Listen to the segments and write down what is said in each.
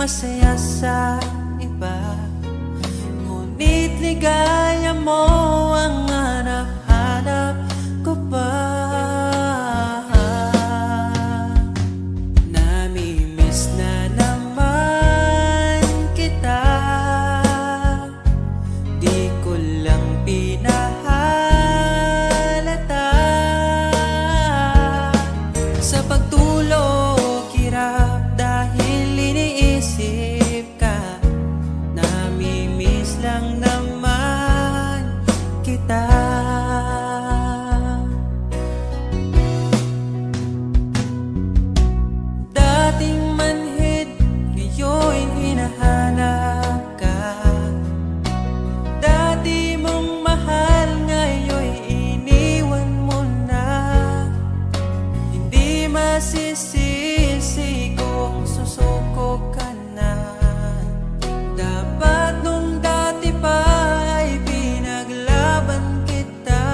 masaya sa iba, ngunit ligaya mo ang hanap-hanap ko pa. Namimiss na naman kita, di ko lang pinahalata. Sa pagtulog hirap dahil iniisip ka, namimiss lang naman kita. Dating manhid, ngayon hinahanap ka. Dati mong mahal, ngayon iniwan mo na. Hindi masisisi kung susuko ka na. Dapat nung dati pa ay pinaglaban kita.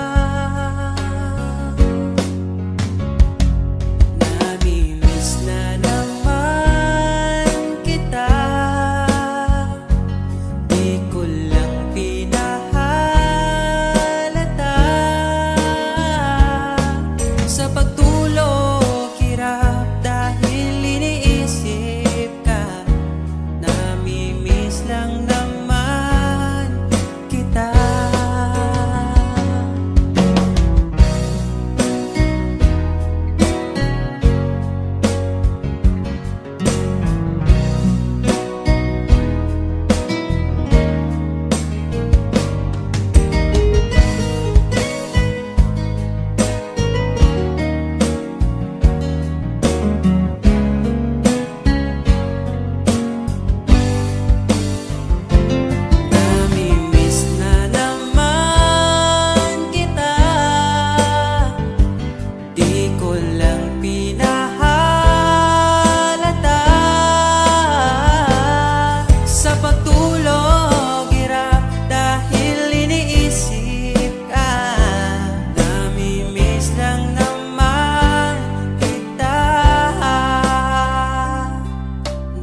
Namimiss na naman kita, di ko lang pinahalata. Sa pagtulog hirap dahil iniisip ka, namimiss lang naman kita. Namimiss na naman kita, di ko lang pinahalata. Sa pagtulog hirap dahil iniisip ka, namimiss lang naman kita.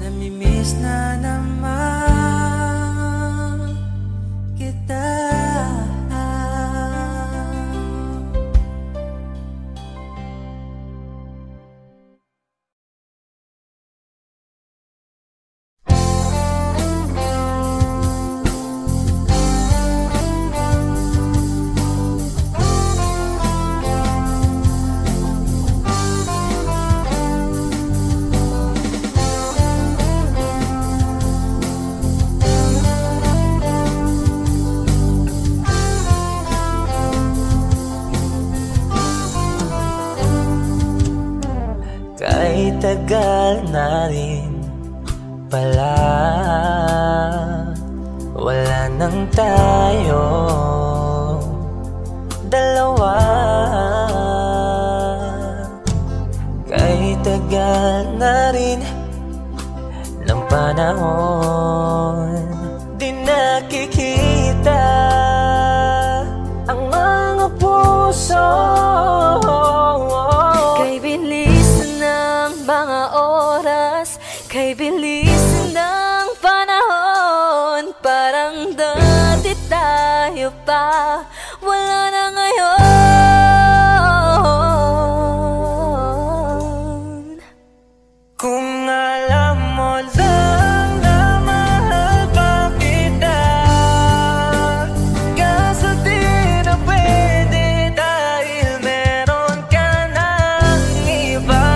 Namimiss na naman kita. Kahit tagal na rin pala, wala nang tayo dalawa. Kahit tagal na rin ng panahon, di nakikita ang mga puso. Kay bilis ng mga oras, kay bilis ng panahon, parang dati tayo pa, wala na ngayon. Kung alam mo lang na mahal pa kita, kaso di na pwede dahil meron ka ng iba.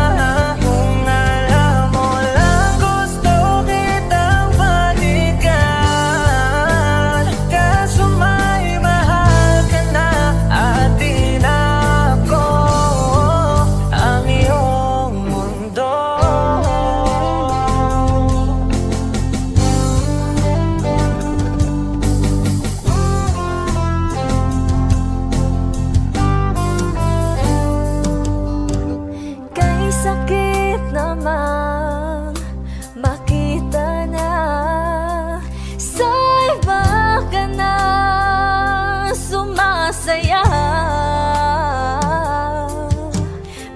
Kung alam mo lang gusto kitang balikan, kaso may mahal ka na at di na ako ang iyong mundo. Kay sakit namang makita na sa iba ka na sumasaya.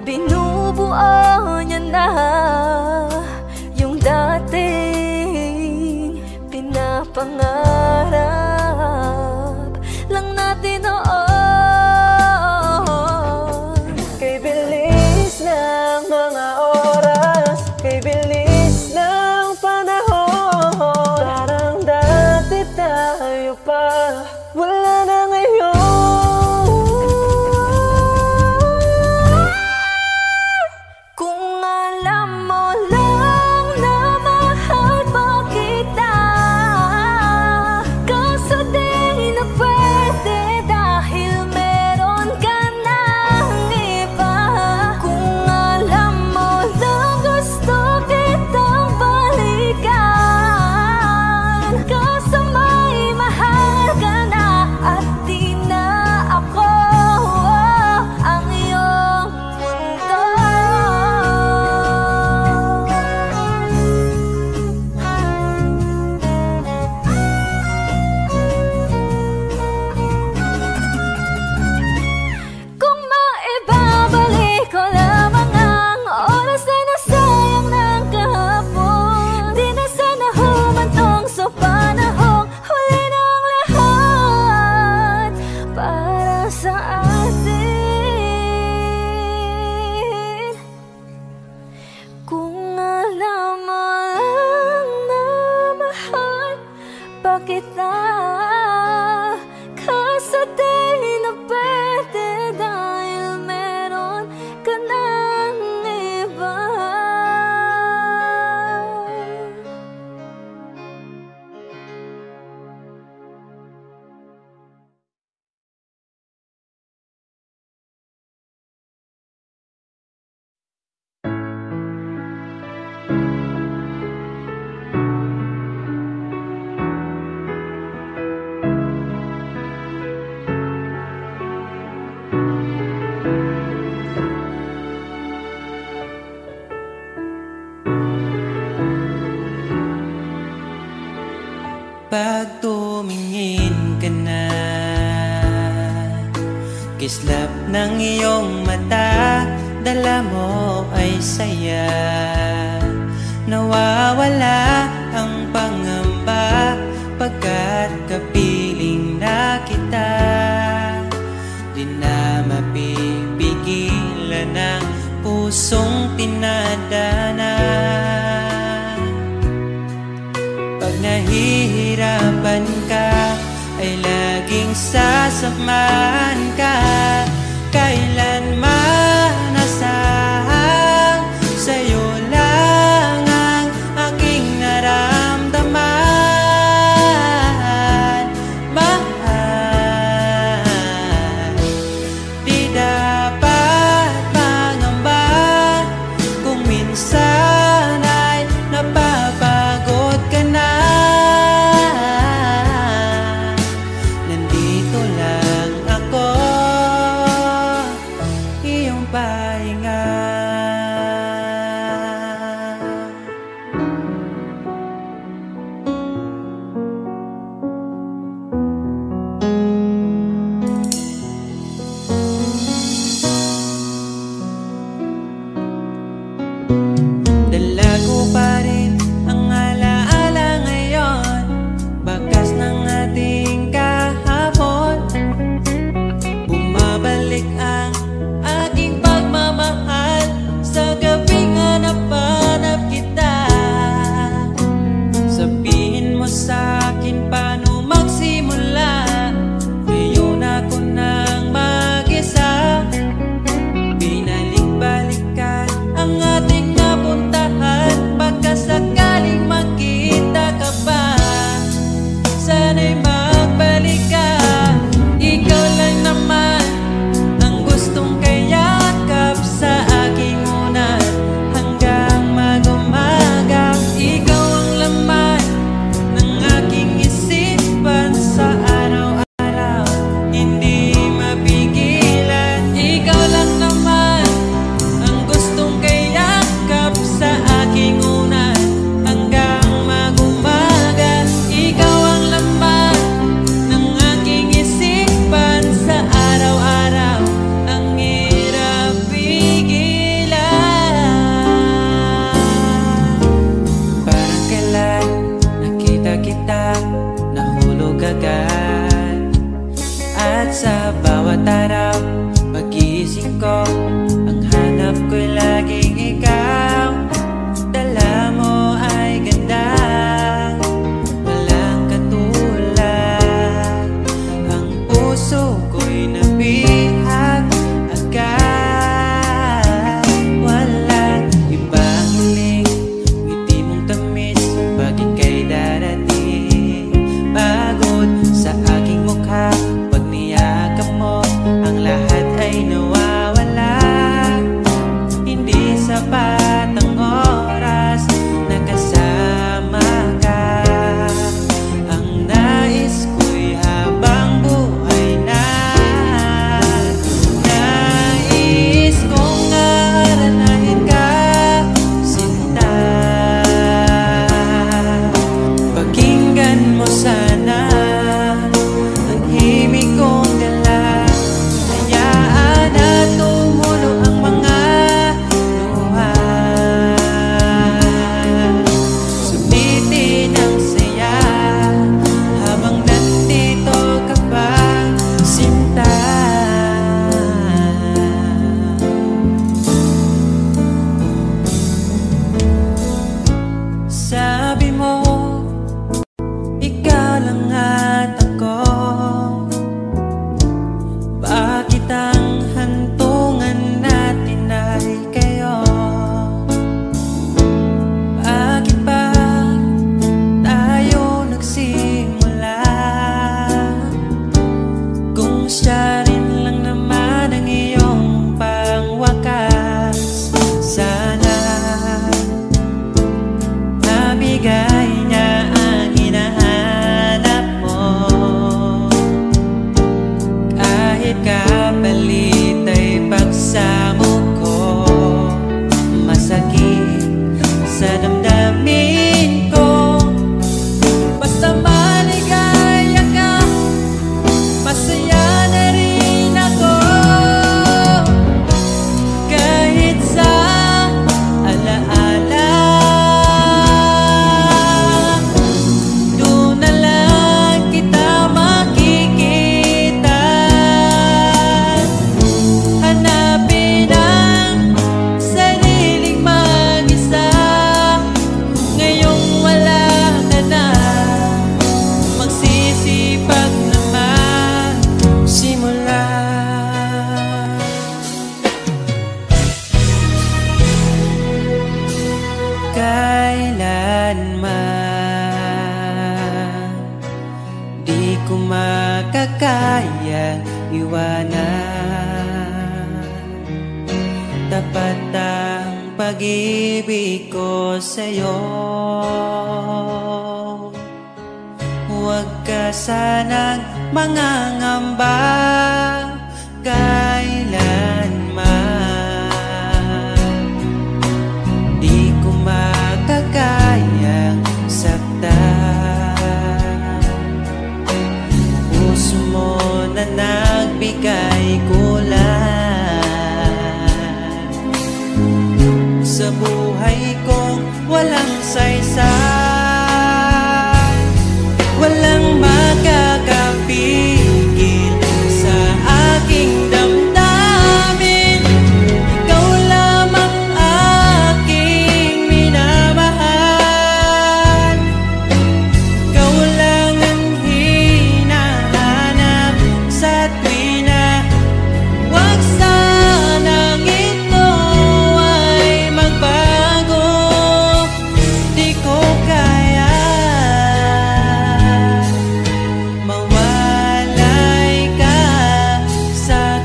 Binubuo niya na yung dating kita. Kaso di na pwede dahil meron ka ng iba. Pag tumingin ka na, kislap ng iyong mata, dala mo ay saya. Nawawala ang pangamba pagkat kapiling na kita. Di na mapipigilan ang pusong tinadana. Pag nahihirapan ka, ay laging sasamahan ka. Kailanman asahang sa'yo lang ang aking naramdaman. Mahal, di dapat mangamba kung minsan ay napapagod ka na. Nandito lang ako kailanman di ko makakaya iwanan. Tapat ang pag-ibig ko sa'yo, huwag ka sanang mangangamba kailanman. Di ko makakayang saktan. Puso mo na nagbigay kulan sa buhay kong walang saysay. Walang makakapigil sa aking damdamin. Ikaw lamang aking minamahal. Ikaw lang ang hinahanap sa tuwina. Huwag sanang ito ay magbago. Di ko kaya mawalay ka sa'kin.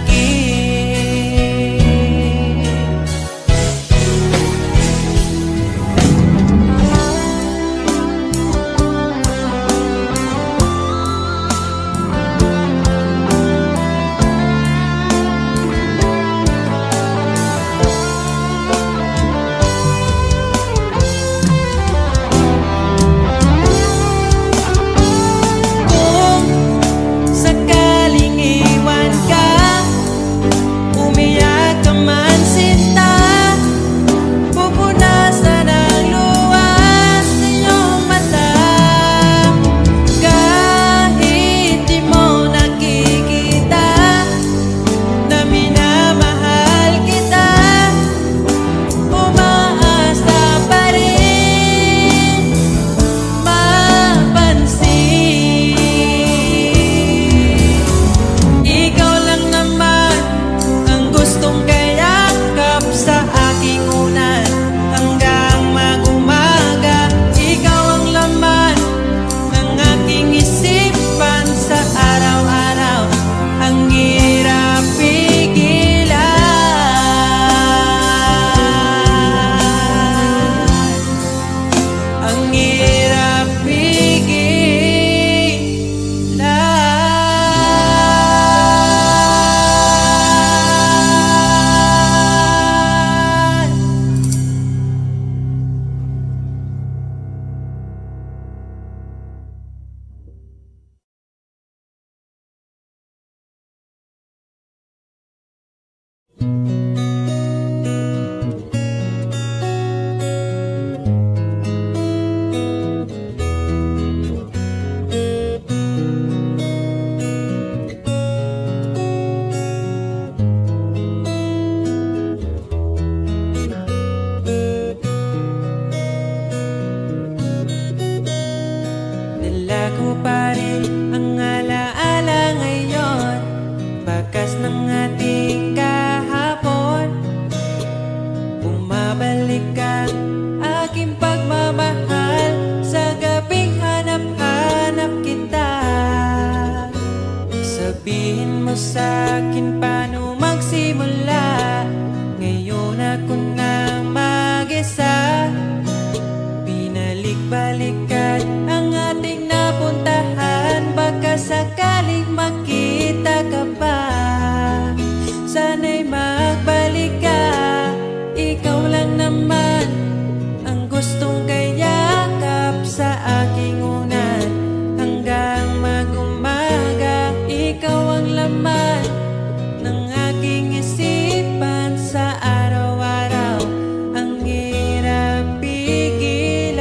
Kung sakaling iwan ka, umiyak ka man sinta, pupunasan ang luha sa iyong mata. Kahit di mo nakikita na minamahal kita, umaasa pa rin mapansin. Ikaw lang naman ang gustong kayakap sa aking unan hanggang mag-umaga. Ikaw ang laman ng aking isipan sa araw-araw. Ang hirap pigilan, ang hirap pigilan. Dala ko pa rin ang alaala ngayon, bakas ng ating kahapon. Bumabalik ka aking pagmamahal sa gabing hanap-hanap kita. Sabihin mo sa'kin paano magsimula, ngayon ako na mag-isa. Binalik-balikan ang ating napuntahan, baka sakaling makita ka pa. Sana'y magbalik ka, ikaw lang naman ang gustong kayakap sa aking unan hanggang mag-umaga. Ikaw ang laman ng aking isipan sa araw-araw. Ang hirap pigilan.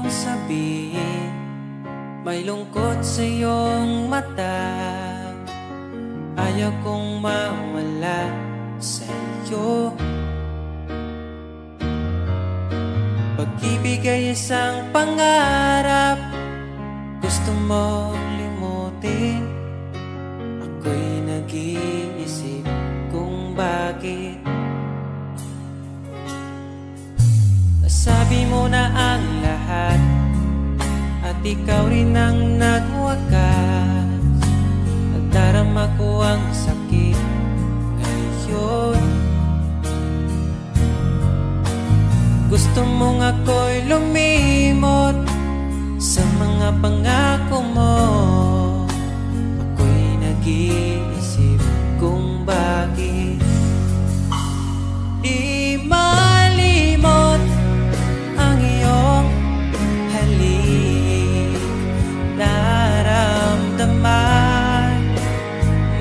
sabihin, may lungkot sa iyong mata. Ayaw kong mawala sa iyo. Pag-ibig ay isang pangarap, gusto mo limutin. Ako'y nag-iisip kung bakit. Nasabi mo na ang lahat, at ikaw rin ang nagwakas. Nagdarama ko ang sakit ngayon. Gusto mong ako'y lumimot sa mga pangako mo. Ako'y nag-iisip kung bakit di malimot ang iyong halik. Naramdaman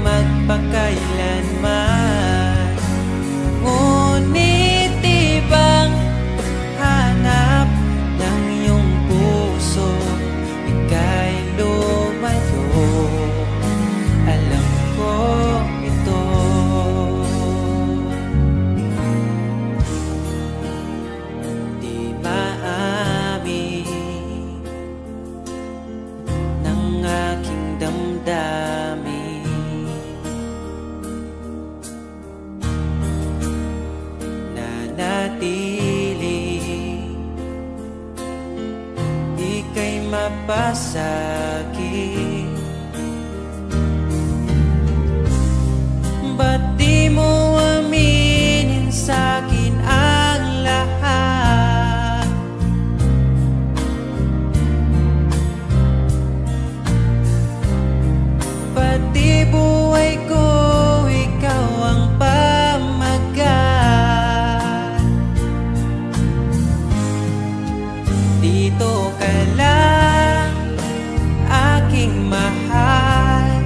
magpakailanman, ngunit ibang hanap ng iyong puso. Ika'y lumayo, alam ko ito. Di maamin ng aking damdamin, nanatili, ika'y mapasakit. Ba't di mo aminin sa'kin ang lahat? Pati buhay ko, ikaw ang pamagat. Dito ka lang, aking mahal.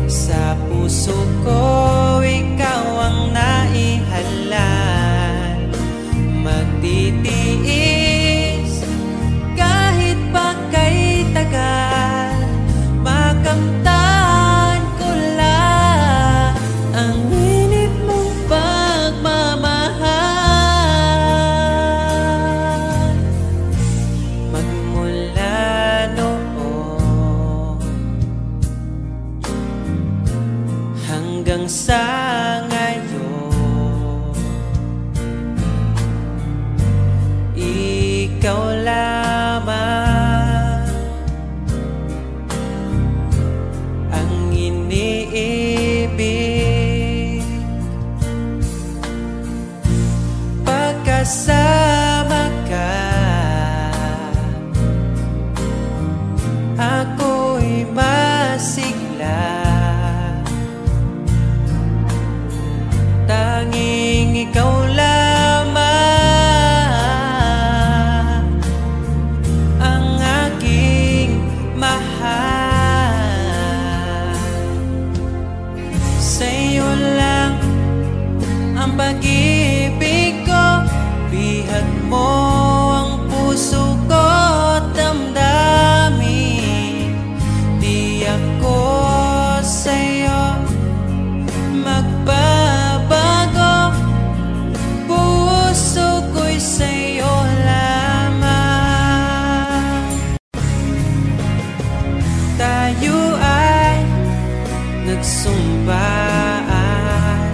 Sa puso ko, ikaw ang naihalal. Magtitiis kahit pa kay tagal. Makamtan ko lang ang init mong pagmamahal. Magmula noon hanggang sa ngayon, ikaw lamang ang iniibig. Pagkasama ka, ako'y masigla. Tanging ikaw lamang ang aking mahal. Sa'yo lang ang pag-ibig ko, bihag mo ang puso ko at damdamin. Di ako sa'yo magbabago, puso ko'y sa'yo lamang. Tayo ay nagsumpaan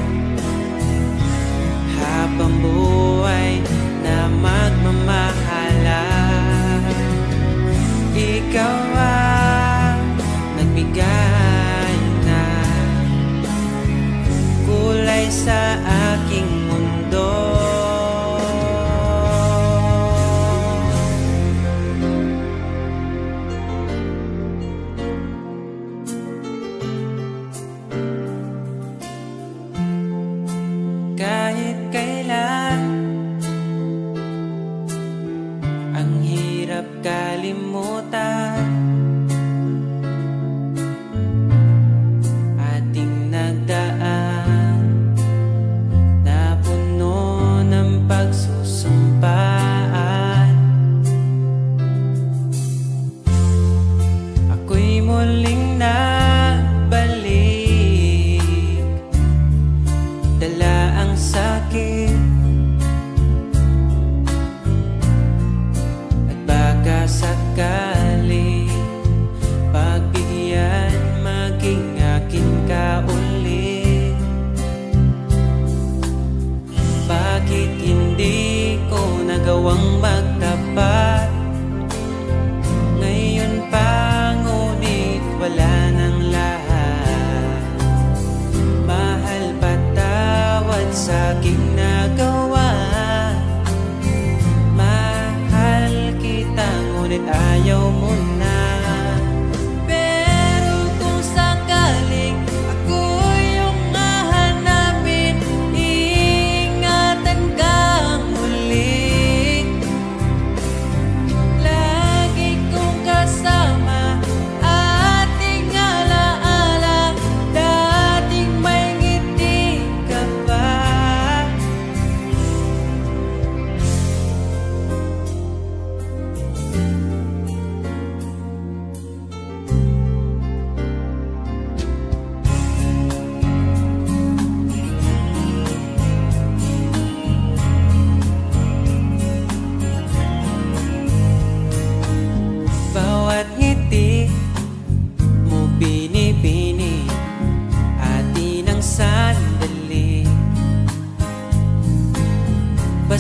habang buhay na magmamahalan. Ikaw ang nagbigay ng kulay sa aking mundo. Kahit kailan, ang hirap kalimutan. Ating nagdaan na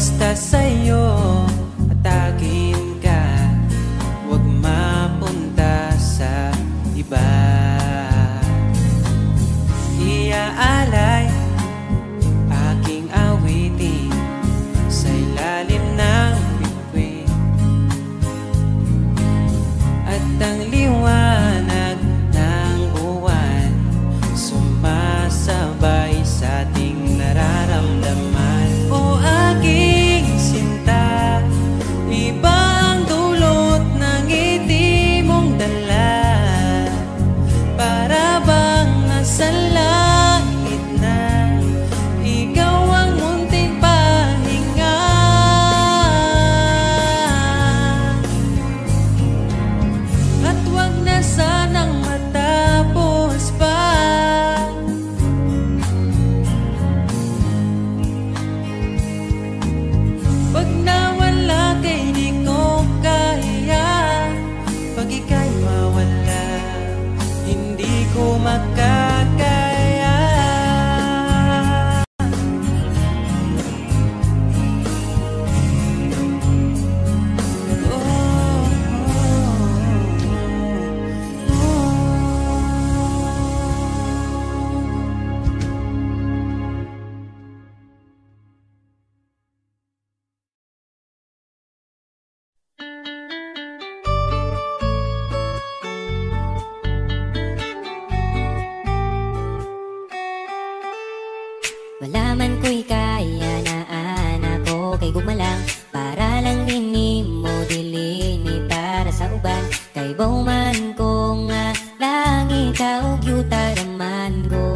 basta sa'yo atagin ka, huwag mapunta sa iba. Iaalay aking awitin sa ilalim ng bituin, at ang liwanag ng buwan sumasabay sa ating nararamdaman. O aking sinta, iba ang dulot ng ngiti mong dala, para bang nasa langit na ikaw ang munting pahinga. At wag na sanang matapos pa. Pag nawala kay di ko kaya, pag ika'y mawala hindi ko makakaya. Oh, oh, Wala man ko'y kaya na anak ko kay gumalang, para lang din ni mo dilini para sa uban. Kay bauman ko nga langi ka og yuta raman go.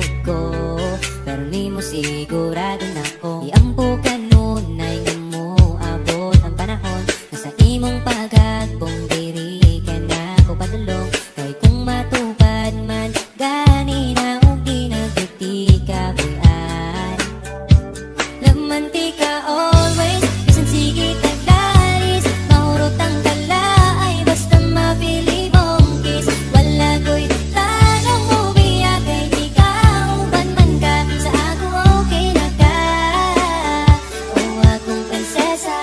Pero ni mo sigurado na ko iampo kanunay nga mo abot ang panahon na sa imong paghagbong diri ka na ko padulong. Kay kung matupad man gani na og di nagduti ka buyan. Lamantika always, bisan sige tagdalis, mahurot ang kalaay, basta mapili mong kiss. Wala ko'y tanong mo biya, kay di ka uban man ka, sa ako okay na ka, o akong prinsesa.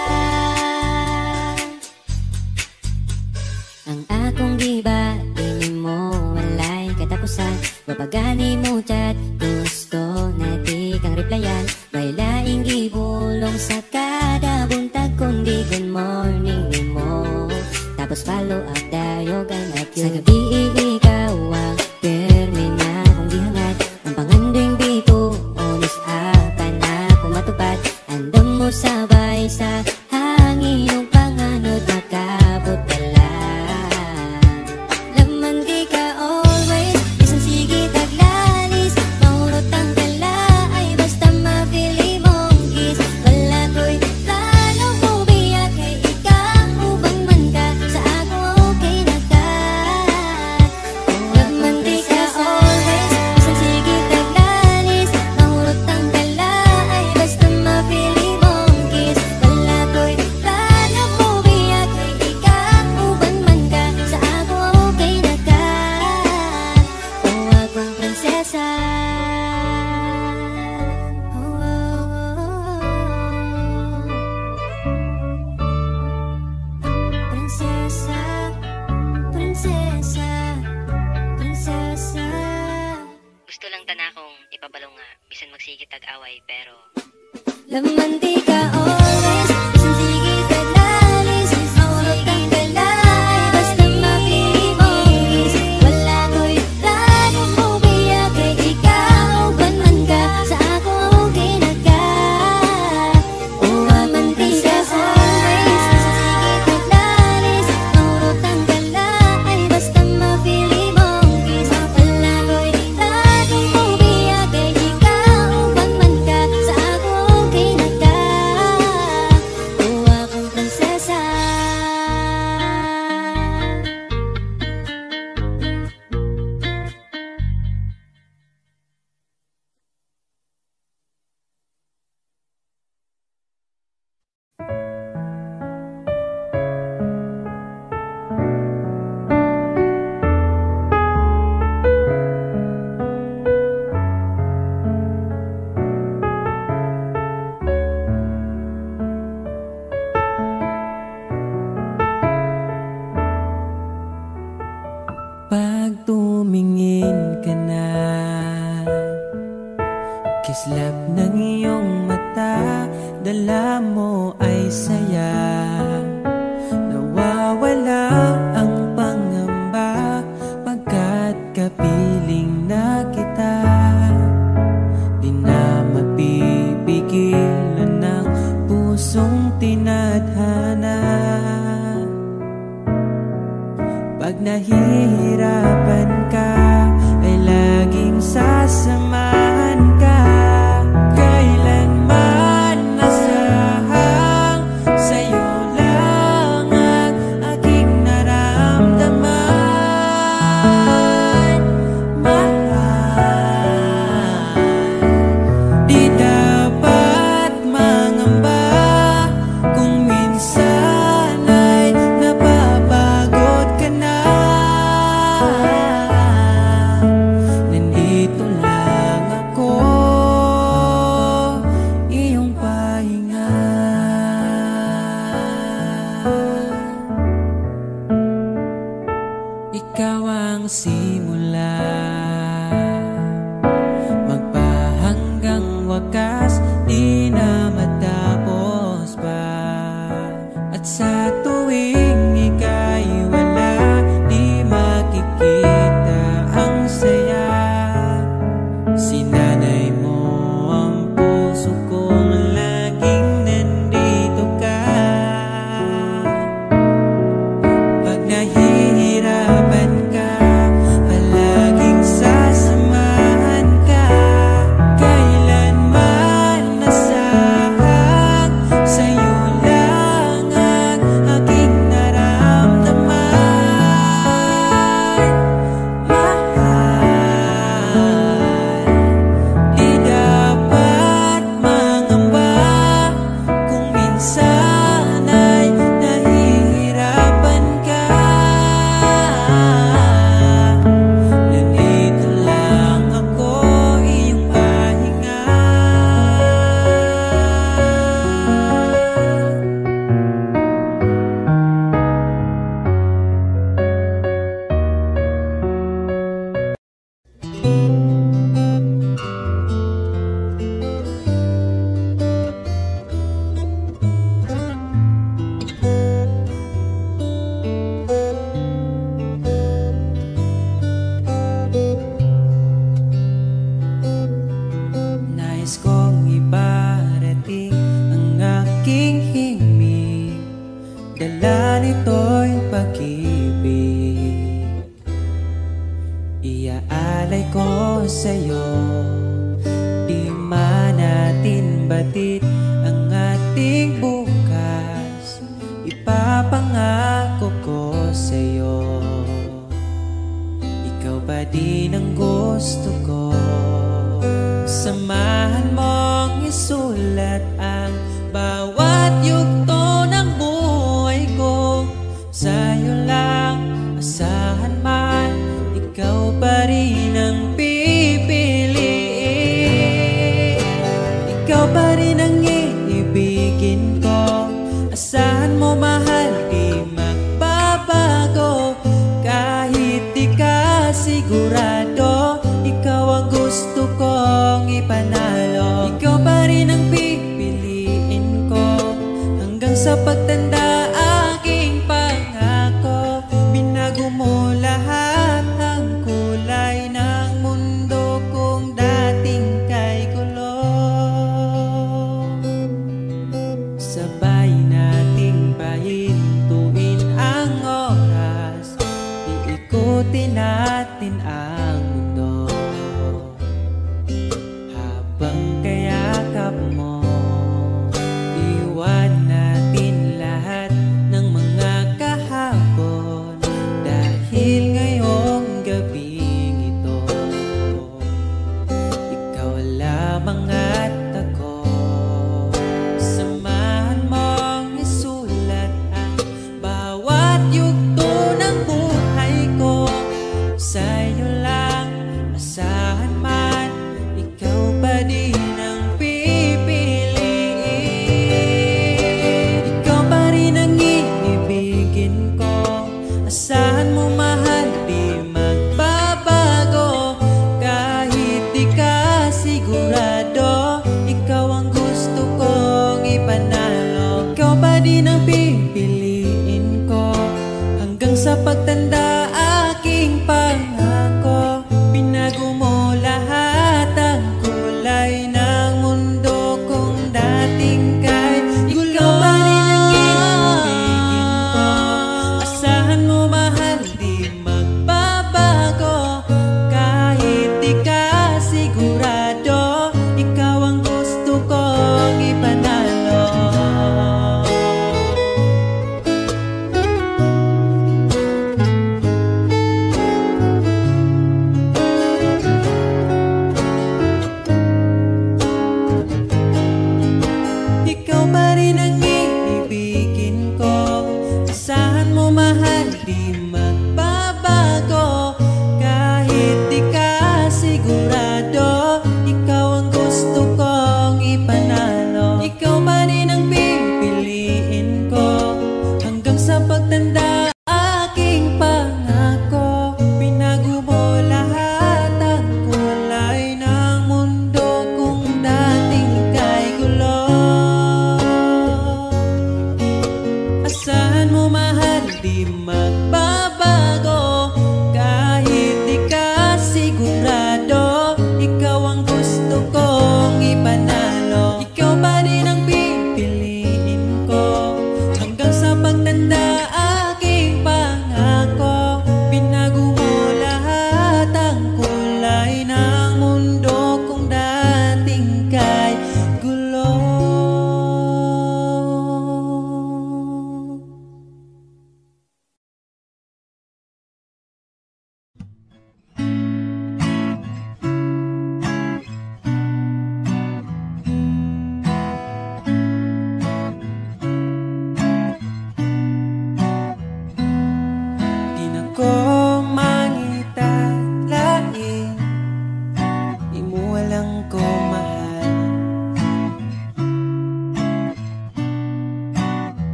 Ang akong giba, di mo walay katapusan, babagani mo chat, gusto na di kang replyan. May laing gibulong sa kada buntag kundi good morning ni mo, tapos follow up dayogan at yun. Sa gabi ikaw ang permi na kong gihangad, ang panganding bito onis aka na kung matupad. Andam mo sabay sa hangin ng panganod makabot pala. Laman di ka always, bisan sige taglalis, mahurot ang kalaay, basta mapili mong kiss. Wala ko'y plano mo biya, kay ikaw ubang man ka, sa ako okay na ka. Laman di ka always, bisan sige taglalis, mahurot ang kalaay, basta mapili mong kiss. Wala ko'y plano mo biya, kay ikaw ubang man ka, sa ako okay na ka, o akong prinsesa. Prinsesa, prinsesa, prinsesa. Gusto lang tana kong ipabalong nga, bisan magsigit tag-away, pero Laman di ka always, bisan sige taglalis, mahurot ang kalaay, basta mapili mong kiss. Wala ko'y plano mo biya, kay ikaw uban man ka, sa ako okay na ka, o laman di ka always, bisan sige taglalis, mahurot ang kalaay, basta mapili mong kiss. Wala ko'y plano mo biya, kay ikaw uban man ka, sa ako okay na ka. ka na. Kislap ng iyong mata, dala mo ay saya. Nawawala ang pangamba pagkat kapiling na kita. Di na mapipigilan ng pusong tinadhana. Pag nahihirapan ka, ay laging sasamahan ka. Kailanman nasahang sa'yo lang ang aking naramdaman. Mahal, di dapat mangamba kung minsan ay napapagod ka na. Nandito lang ako, iyong pahinga. Ikaw ang simula, magpahanggang wakas, di na matapos pa. At sa tuwing ika'y wala, di makikita ang saya. Sinanay mo ang puso kong laging nandito ka. Pag nahihirapan ka, palaging sasamahan ka. Kailanman nasahang sa'yo lang ang aking naramdaman. Mahal, di dapat mangamba kung minsan ay nahihirapan ka. Nandito lang ako, iyong pahinga. Nais kong ibarating ang aking himig, dala nito'y pag-ibig. Iaalay ko sa'yo, di man natin batid ang ating bukas. Ipapangako ko sa'yo, ikaw pa din ang gusto ko. Samahan mong isulat ang bawat yugto ng buhay ko. Sa'yo lang asahan man, ikaw pa rin ang pipiliin. Ikaw pa rin ang iibigin ko. Asahan mo mahal, di magbabago. Kahit di ka sigurado, ikaw ang gusto kong ipanalo. Ikaw pa rin ang pipiliin ko hanggang sa pagtanda aking pangako. Binago mo lahat ang kulay ng mundo kung dating kay gulo. Sabay nating pahintuin ang oras, iikutin natin ang mundo. Habang kayakap mo, iwan natin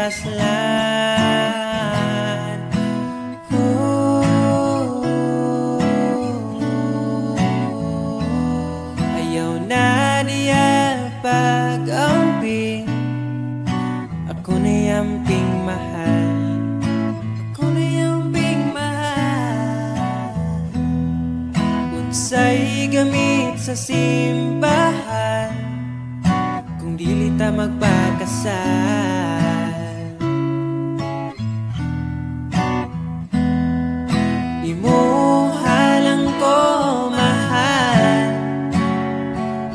pakaslan. Ayaw na niya pag-amping, ako na yamping mahal, ako na yamping mahal. Unsay gamit sa simbahan kung dili ta magpakasal. Imuha lang ko mahal,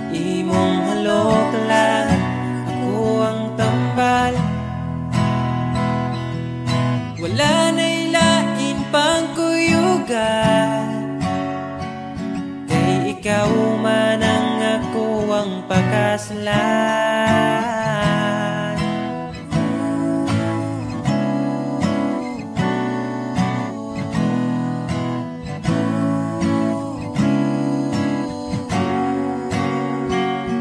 imong halok lang, ako ang tambal. Wala na'y lain pang kuyugan, kay ikaw man ang ako ang pakaslan.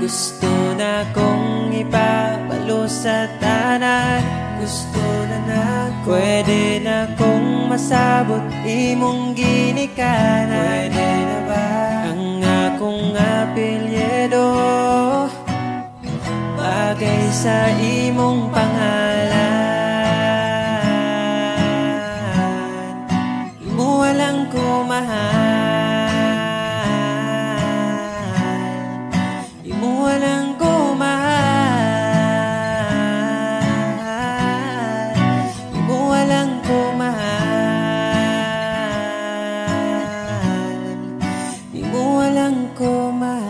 Gusto na kong ipabalo sa tanan, gusto na pwede na kong masabot imong ginikanan. Pwede na ba ang akong apelyido bagay sa imong pangalan? Imo walang ko mahal, imo walang ko mahal, imo walang ko mahal, imo walang ko mahal.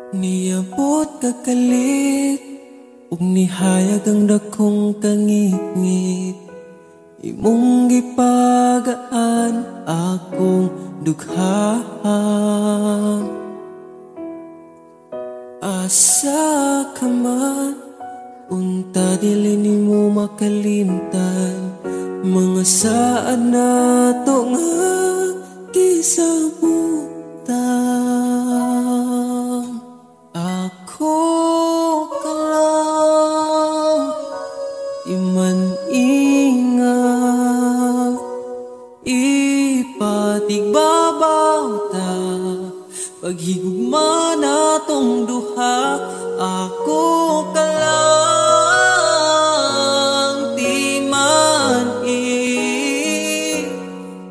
Niabot kakalit ug nihayag ang dakong kangit-ngit, imong gipagaan akong dughaan. Asa ka man, unta dili nimo makalimtan, mga saad na to nga gisabutan. Ako ka lang, iman ingat, ipatigbabaw ta, paghigugma na tong duha. Ako ka lang, di man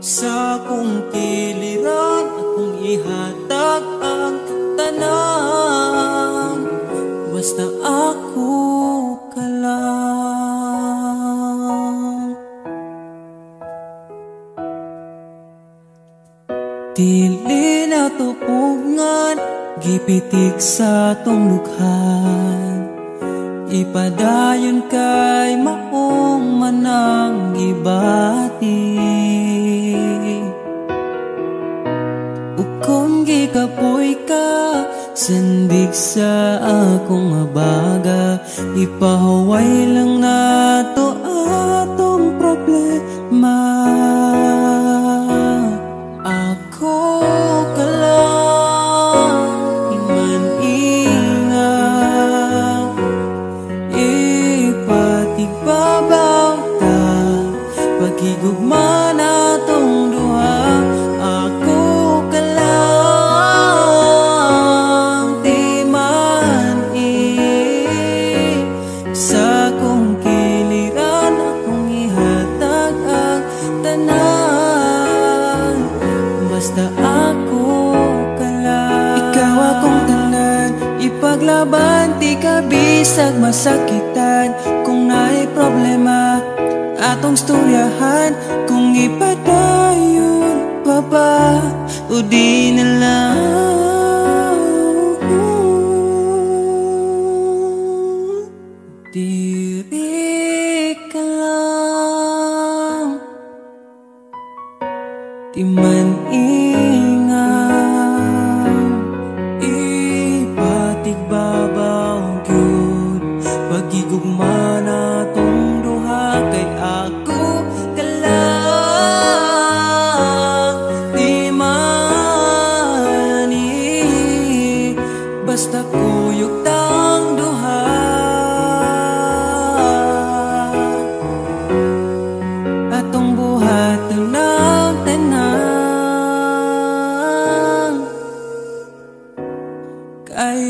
sa kong kiliran, akong ihatag ang tanan, basta ako ka lang. Dili na tupungan, gipitik sa tong lukhan, ipadayon kay maong manang gibati. Kung gikapoy ka, sandig sa akong abaga, ipahuway lang nato atong problema. Ako ka lang, iman ingat, ipatigbabaw ta, paghigugma natong duha. Ipaglaban, di ka bisag masakitan. Kung naay problema, atong storyahan. Kung ipadayon pa ba, o di na lang. Diri ka lang, di man basta kuyog tang duha. Atong buhat ng tanan, kay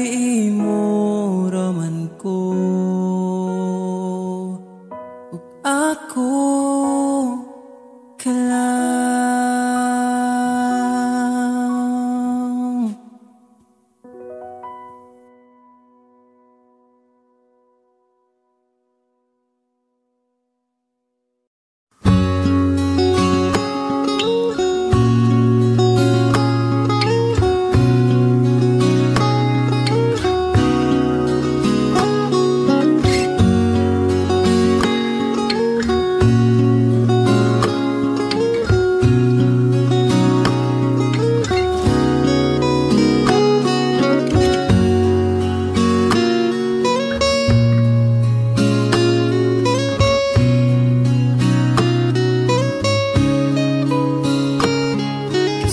imo raman ko ug ako kalang.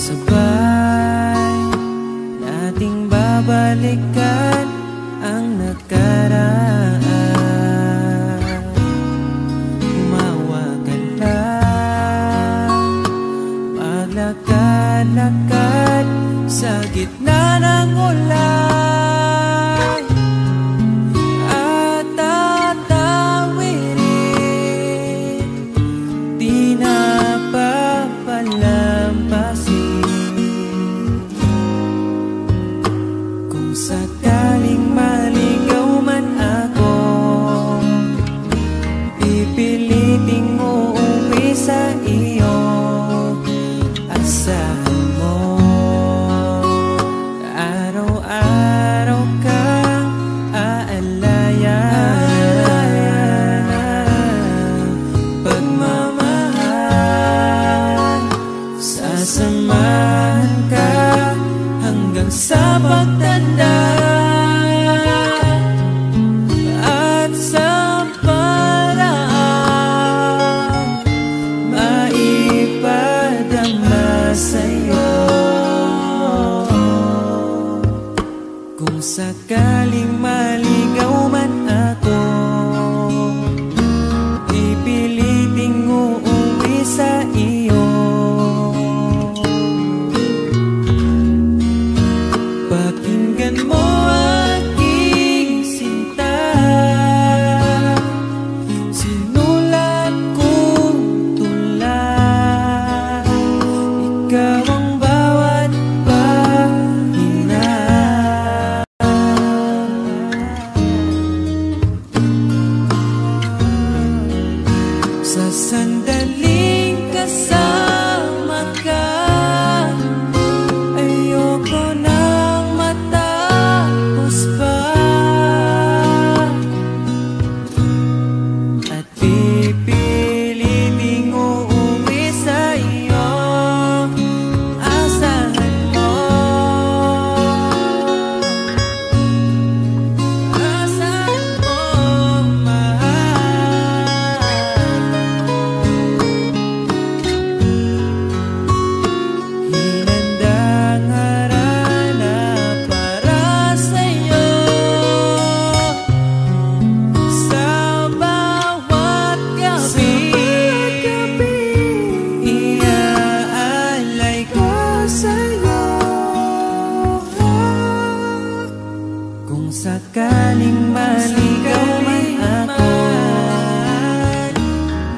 Sabay nating babalikan ang nakaraan. Umawa ka lang, maglakad-lakad sa gitna ng ulan, at tatawirin, di na papalampasin. Kung sakaling maligaw man ako, pipiliting uuwi sa iyo. Asahan mo, araw-araw kang aalayan. Pagmamahal, sasamahan ka hanggang sa pagtanda, at sa paraan maipadama sa'yo. Kung sakaling maligaw man ako, pipiliting uuwi sa iyo. Pakinggan mo aking sinta, sinulat kong tula. Ikaw ang bawat pahina. Sa sandaling kasama ka, ayoko nang matapos pa, at pipiliting uuwi sa iyo. Asahan mo, asahan mo, mahal. Hinandang harana para sa'yo, sa bawat gabi, iaalay ko sa'yo. Kung sakaling maligaw man ako,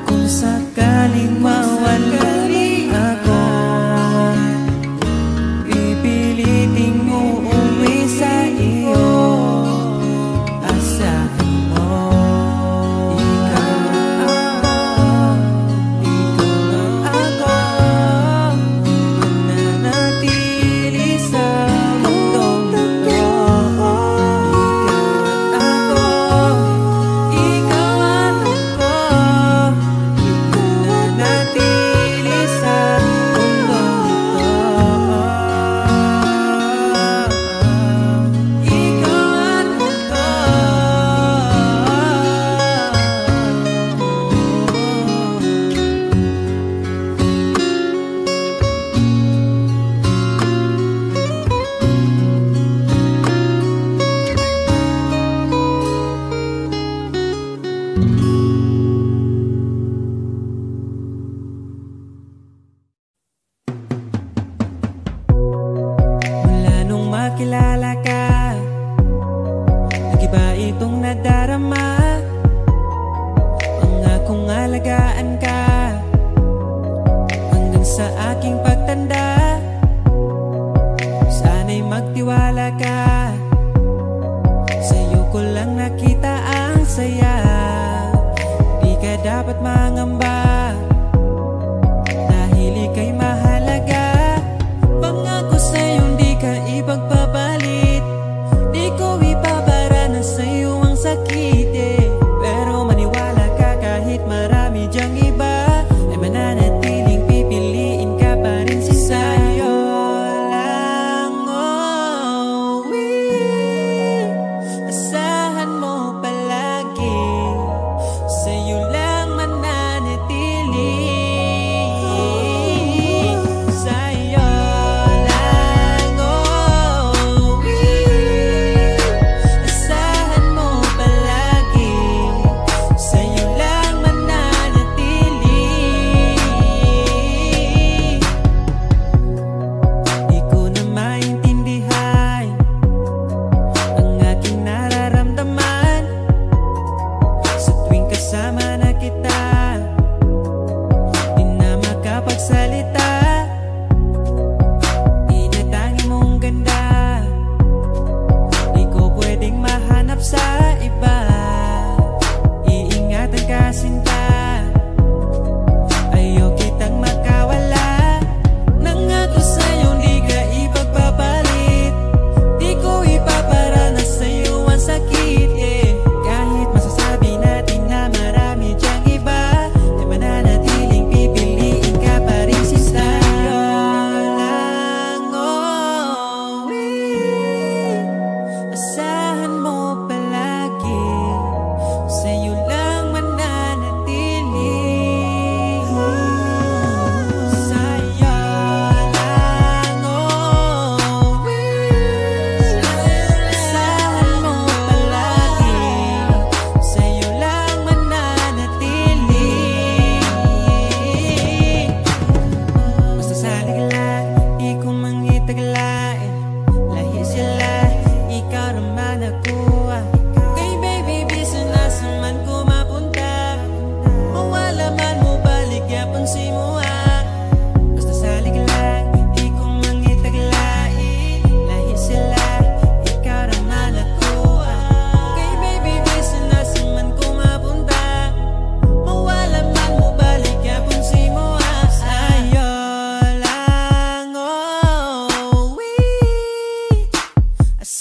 kung sakaling mawalay ako, pipiliting uuwi sa iyo. Asahan mo, ikaw ako, mananatili sa mundong ito. Ikaw at ako,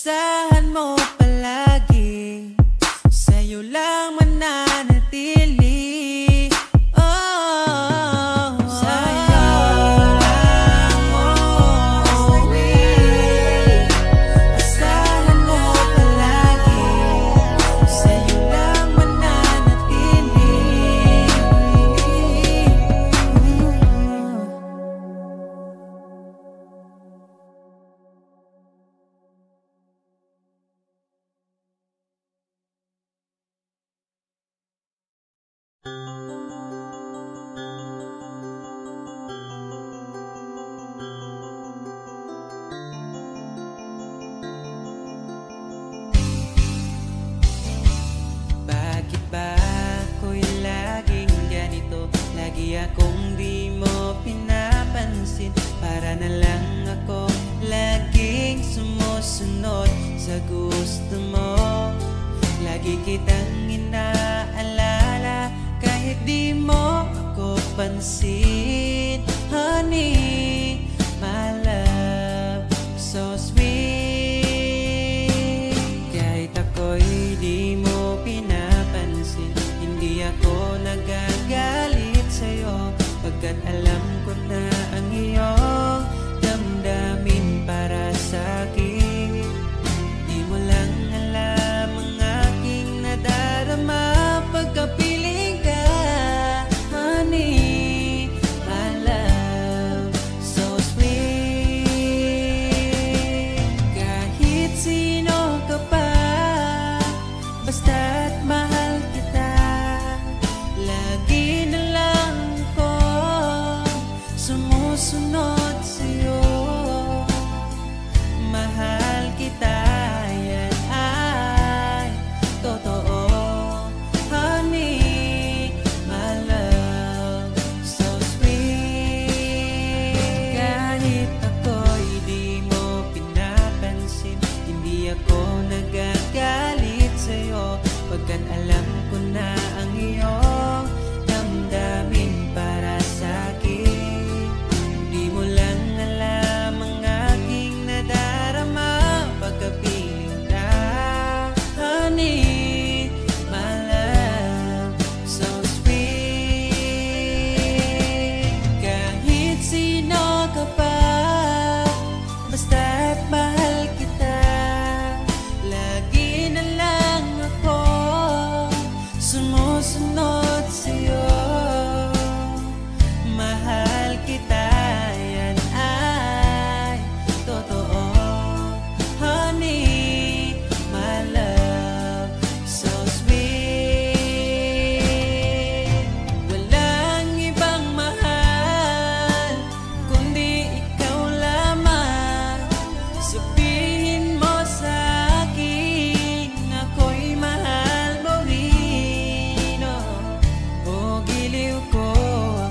Asahan mo palagi, sa'yo lang mananatili. Oh, sa'yo lang uuwi. Asahan mo palagi, sa'yo lang mananatili. Bakit ba ako'y laging ganito? Lagi akong di mo pinapansin. Para na lang ako laging sumusunod sa gusto mo. Lagi kitang inaalala kahit di mo ako pansin. Honey, my love, so sweet. Kahit ako'y di mo pinapansin, hindi ako nagagalit sa'yo, pagkat alam ko na ang iyong damdamin para sa'kin. Di mo lang alam ang aking nadarama pagkapiling ka. Honey, my love, so sweet. Kahit sino ka pa, basta't mahal kita. Lagi na lang ako sumusunod sa'yo. Mahal kita, yan ay totoo. Honey, my love, so sweet. Kahit ako'y di mo pinapansin, hindi ako nagagalit sa'yo, pagkat alam ko na ang iyong damdamin para sa'kin. Di mo lang alam ang aking nadarama pagkapiling ka. Honey, my love, so sweet. Kahit sino ka pa, basta't mahal kita. Lagi na lang ako sumusunod sa'yo. Mahal kita, yan ay totoo. Honey, my love, so sweet. Walang ibang mahal kundi ikaw lamang. Sabihin mo sa akin, ako'y mahal mo rin. O giliw ko,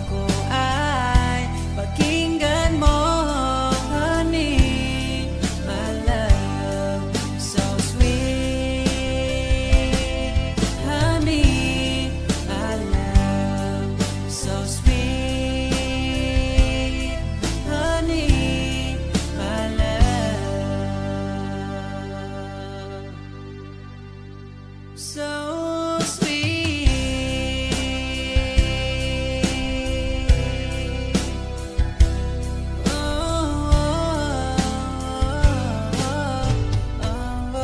ako ay pakinggan mo. Honey, my love, so sweet. Honey, my love, so sweet. Honey, my love, so sweet. Oh, oh, oh, oh.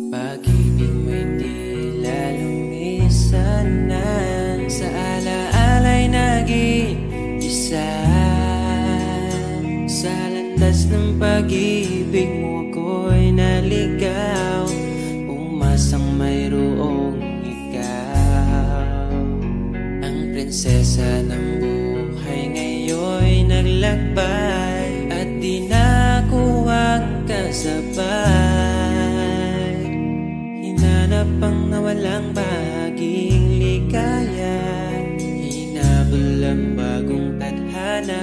Pag-ibig mo'y tila lumisanan, sa alaala'y nag-iisa. Sa landas ng pag-ibig mo ako'y naligaw, umasang mayroong ikaw. Ang prinsesa ng buhay ngayon'y naglakbay, at di na ako kasabay. Hinanap ang nawalang bahaging ligaya, hinabol ang bagong tadhana.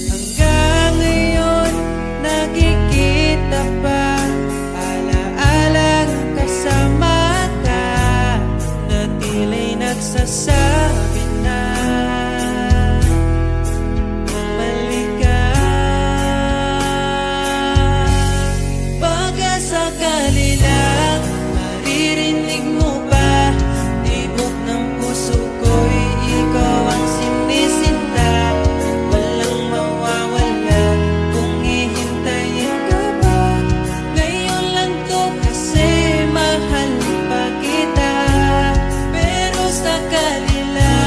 Hanggang ngayon nakikita pa, alaalang kasama ka, na tila'y nagsasabi na bumalik ka. Baka sakali lang maririnig mo pa, tibok ng puso ko'y ikaw ang sinisinta. Walang mawawala kung hihintayin ka ba. Ngayon lang to kasi mahal pa kita, pero sakali lang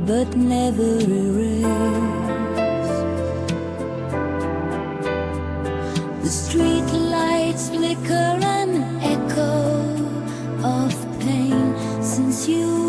but never erase. The street lights flicker an echo of pain since you